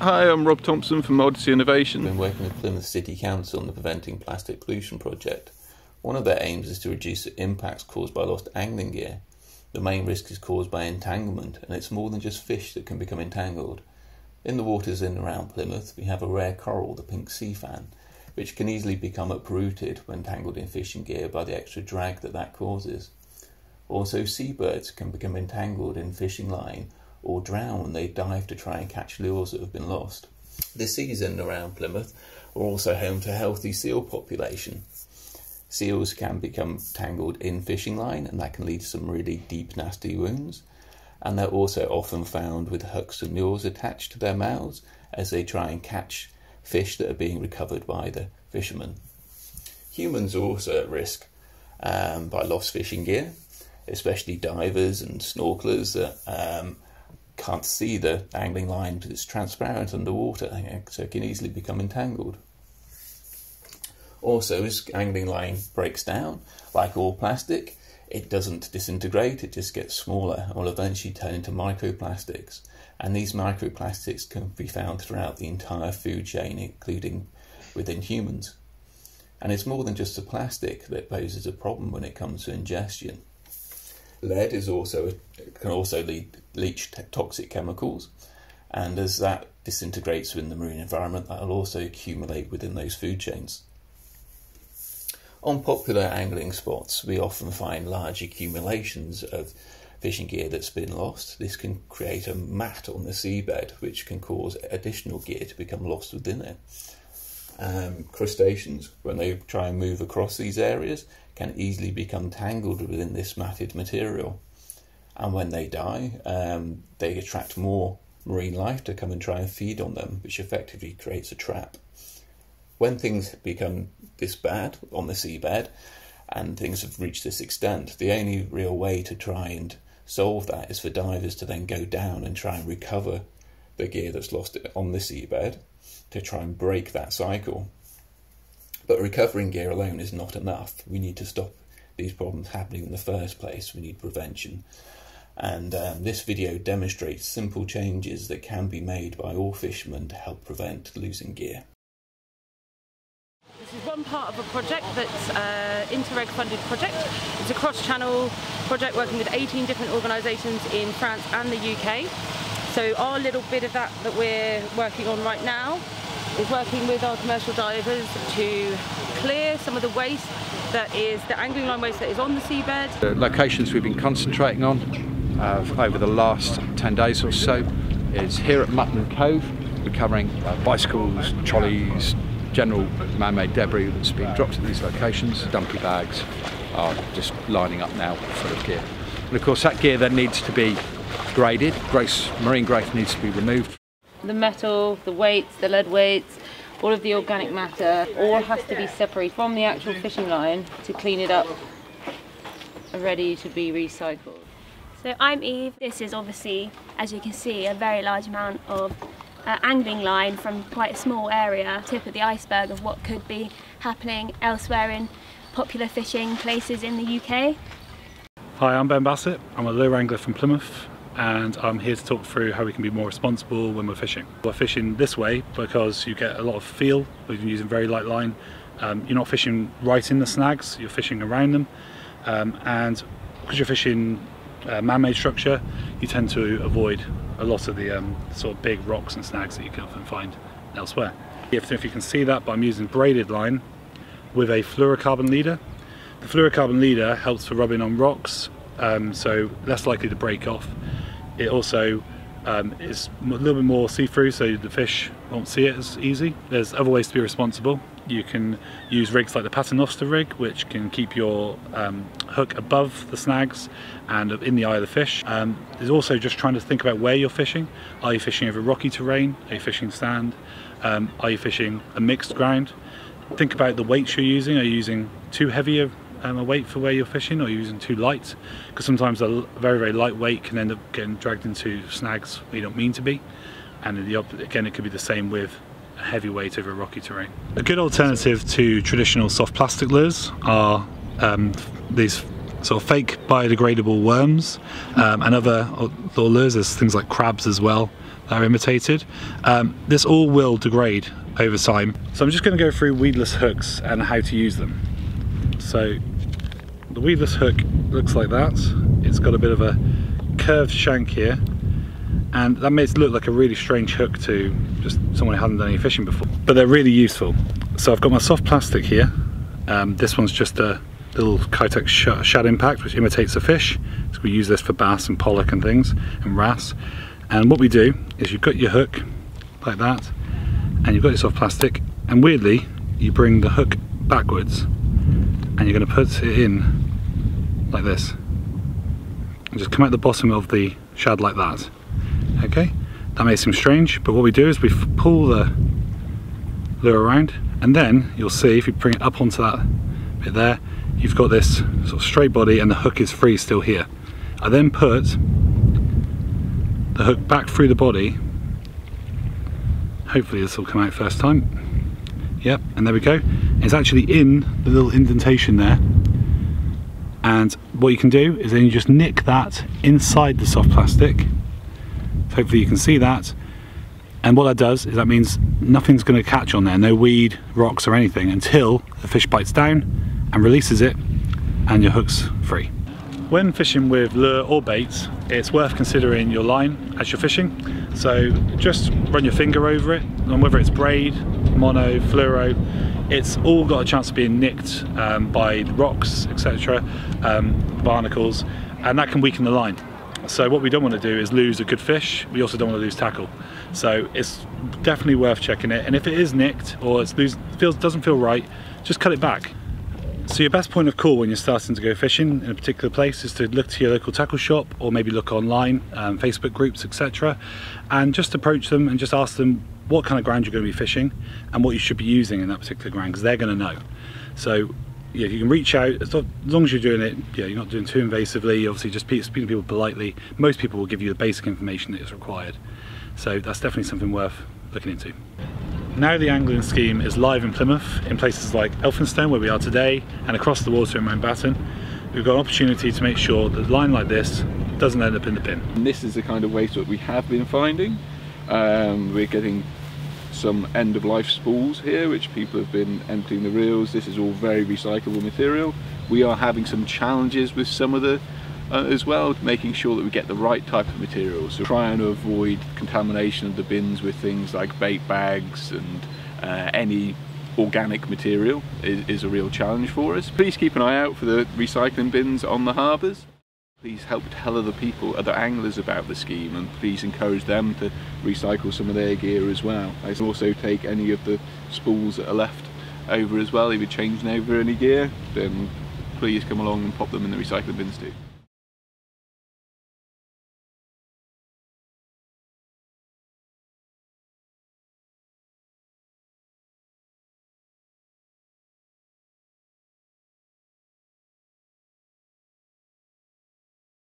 Hi, I'm Rob Thompson from Odyssey Innovation. I've been working with Plymouth City Council on the Preventing Plastic Pollution project. One of their aims is to reduce the impacts caused by lost angling gear. The main risk is caused by entanglement, and it's more than just fish that can become entangled. In the waters in and around Plymouth, we have a rare coral, the pink sea fan, which can easily become uprooted when tangled in fishing gear by the extra drag that causes. Also, seabirds can become entangled in fishing line or drown when they dive to try and catch lures that have been lost. The seas in and around Plymouth are also home to a healthy seal population. Seals can become tangled in fishing line, and that can lead to some really deep, nasty wounds. And they're also often found with hooks and lures attached to their mouths as they try and catch fish that are being recovered by the fishermen. Humans are also at risk by lost fishing gear, especially divers and snorkelers that can't see the angling line because it's transparent underwater, so it can easily become entangled. Also, as angling line breaks down, like all plastic, it doesn't disintegrate, it just gets smaller and will eventually turn into microplastics. And these microplastics can be found throughout the entire food chain, including within humans. And it's more than just the plastic that poses a problem when it comes to ingestion. Lead can also leach toxic chemicals, and as that disintegrates within the marine environment, that will also accumulate within those food chains. On popular angling spots, we often find large accumulations of fishing gear that's been lost. This can create a mat on the seabed, which can cause additional gear to become lost within it. Crustaceans, when they try and move across these areas, can easily become tangled within this matted material. And when they die, they attract more marine life to come and try and feed on them, which effectively creates a trap. When things become this bad on the seabed, and things have reached this extent, the only real way to try and solve that is for divers to then go down and try and recover the gear that's lost on the seabed, to try and break that cycle. But recovering gear alone is not enough. We need to stop these problems happening in the first place. We need prevention. And this video demonstrates simple changes that can be made by all fishermen to help prevent losing gear. This is one part of a project that's an Interreg funded project. It's a cross-channel project working with 18 different organisations in France and the UK. So our little bit of that we're working on right now is working with our commercial divers to clear some of the waste that is the angling line waste that is on the seabed. The locations we've been concentrating on over the last 10 days or so is here at Mutton Cove. We're covering bicycles, trolleys, general man-made debris that's been dropped at these locations. Dumpy bags are just lining up now full of gear. And of course that gear then needs to be graded. Marine growth needs to be removed. The metal, the weights, the lead weights, all of the organic matter, all has to be separated from the actual fishing line to clean it up, ready to be recycled. So I'm Eve. This is obviously, as you can see, a very large amount of angling line from quite a small area, tip of the iceberg of what could be happening elsewhere in popular fishing places in the UK. Hi, I'm Ben Bassett. I'm a lure angler from Plymouth, and I'm here to talk through how we can be more responsible when we're fishing. We're fishing this way because you get a lot of feel. We've been using very light line. You're not fishing right in the snags, you're fishing around them, and because you're fishing man-made structure, you tend to avoid a lot of the sort of big rocks and snags that you can often find elsewhere. If you can see that, but I'm using braided line with a fluorocarbon leader. The fluorocarbon leader helps for rubbing on rocks, so less likely to break off. It also is a little bit more see-through, so the fish won't see it as easy. There's other ways to be responsible. You can use rigs like the paternoster rig, which can keep your hook above the snags and in the eye of the fish. There's also just trying to think about where you're fishing. Are you fishing over rocky terrain? Are you fishing sand? Are you fishing a mixed ground? Think about the weights you're using. Are you using too heavy a weight for where you're fishing, or are you using too light? Because sometimes a very, very light weight can end up getting dragged into snags where you don't mean to be. And again, it could be the same with a heavy weight over rocky terrain. A good alternative to traditional soft plastic lures are these sort of fake biodegradable worms and other lures. There's things like crabs as well that are imitated. This all will degrade over time. So I'm just going to go through weedless hooks and how to use them. So the weedless hook looks like that. It's got a bit of a curved shank here, and that makes it look like a really strange hook to just someone who hasn't done any fishing before. But they're really useful. So I've got my soft plastic here. This one's just a little Kytex shad impact which imitates a fish. So we use this for bass and pollock and things, and wrasse. And what we do is you've got your hook like that, and you've got your soft plastic, and weirdly you bring the hook backwards and you're going to put it in like this and just come out the bottom of the shad like that. Okay, that may seem strange, but what we do is we pull the lure around, and then you'll see if you bring it up onto that bit there, you've got this sort of straight body and the hook is free still here. I then put the hook back through the body. Hopefully this will come out first time. Yep, and there we go. It's actually in the little indentation there. And what you can do is then you just nick that inside the soft plastic. So hopefully you can see that. And what that does is that means nothing's going to catch on there, no weed, rocks or anything, until the fish bites down and releases it and your hook's free. When fishing with lure or bait, it's worth considering your line as you're fishing. So just run your finger over it, and whether it's braid, mono, fluoro, it's all got a chance of being nicked by rocks, etc., barnacles, and that can weaken the line. So what we don't want to do is lose a good fish. We also don't want to lose tackle. So it's definitely worth checking it. And if it is nicked or doesn't feel right, just cut it back. So your best point of call when you're starting to go fishing in a particular place is to look to your local tackle shop, or maybe look online, Facebook groups, etc., and just approach them and just ask them what kind of ground you're going to be fishing and what you should be using in that particular ground, because they're going to know. So yeah, you can reach out as long as you're doing it. Yeah, you're not doing too invasively. Obviously, just speaking to people politely. Most people will give you the basic information that is required. So that's definitely something worth looking into. Now the angling scheme is live in Plymouth, in places like Elphinstone, where we are today, and across the water in Mountbatten. We've got an opportunity to make sure that a line like this doesn't end up in the bin. And this is the kind of waste that we have been finding. We're getting some end-of-life spools here, which people have been emptying the reels. This is all very recyclable material. We are having some challenges with some of the as well, making sure that we get the right type of material. So trying to avoid contamination of the bins with things like bait bags and any organic material is a real challenge for us. Please keep an eye out for the recycling bins on the harbours. Please help tell other anglers about the scheme, and please encourage them to recycle some of their gear as well. I also take any of the spools that are left over as well. If you're changing over any gear, then please come along and pop them in the recycling bins too.